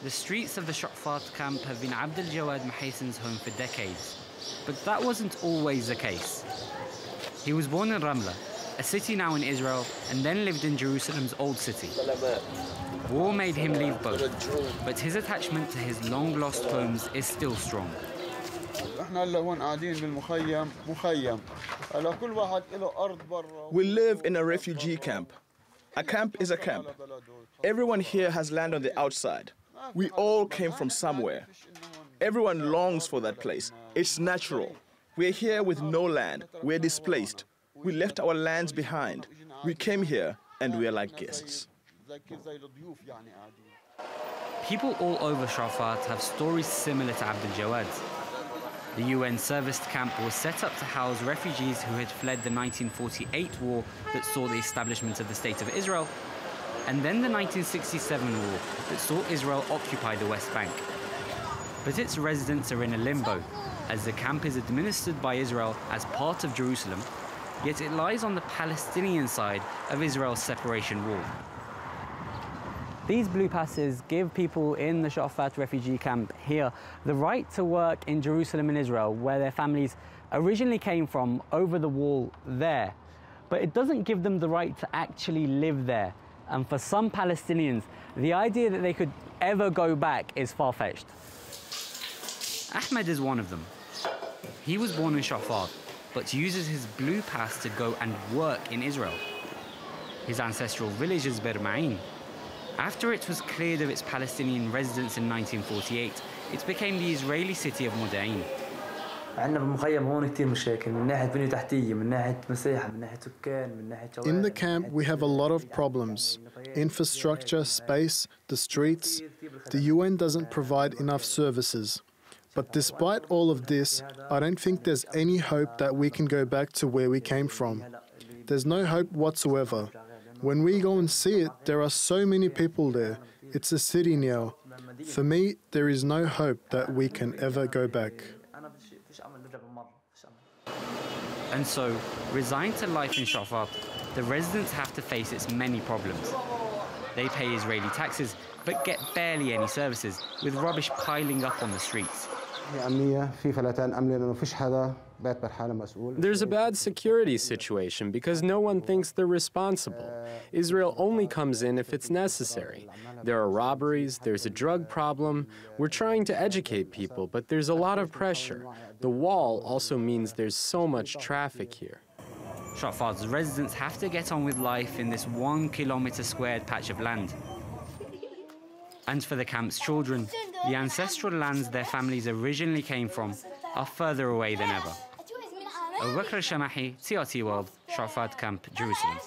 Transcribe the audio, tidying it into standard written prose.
The streets of the Shafat camp have been Abd al-Jawad Mahaysan's home for decades. But that wasn't always the case. He was born in Ramla, a city now in Israel, and then lived in Jerusalem's old city. War made him leave both, but his attachment to his long-lost homes is still strong. We live in a refugee camp. A camp is a camp. Everyone here has land on the outside. We all came from somewhere. Everyone longs for that place. It's natural. We're here with no land. We're displaced. We left our lands behind. We came here and we are like guests. People all over Shafat have stories similar to Abd al-Jawad's. The UN serviced camp was set up to house refugees who had fled the 1948 war that saw the establishment of the State of Israel, and then the 1967 war that saw Israel occupy the West Bank. But its residents are in a limbo, as the camp is administered by Israel as part of Jerusalem, yet it lies on the Palestinian side of Israel's separation wall. These blue passes give people in the Shafat refugee camp here the right to work in Jerusalem and Israel, where their families originally came from, over the wall there. But it doesn't give them the right to actually live there. And for some Palestinians, the idea that they could ever go back is far-fetched. Ahmed is one of them. He was born in Shafat, but uses his blue pass to go and work in Israel. His ancestral village is Berma'in. After it was cleared of its Palestinian residents in 1948, it became the Israeli city of Modi'in. In the camp, we have a lot of problems. Infrastructure, space, the streets. The UN doesn't provide enough services. But despite all of this, I don't think there's any hope that we can go back to where we came from. There's no hope whatsoever. When we go and see it, there are so many people there. It's a city now. For me, there is no hope that we can ever go back. And so, resigned to life in Shafat, the residents have to face its many problems. They pay Israeli taxes, but get barely any services, with rubbish piling up on the streets. There's a bad security situation because no one thinks they're responsible. Israel only comes in if it's necessary. There are robberies, there's a drug problem. We're trying to educate people, but there's a lot of pressure. The wall also means there's so much traffic here. Shafat's residents have to get on with life in this 1 kilometer squared patch of land. And for the camp's children, the ancestral lands their families originally came from are further away than ever. Abu Bakr al-Shamahi, TRT World, Shafat Camp, Jerusalem.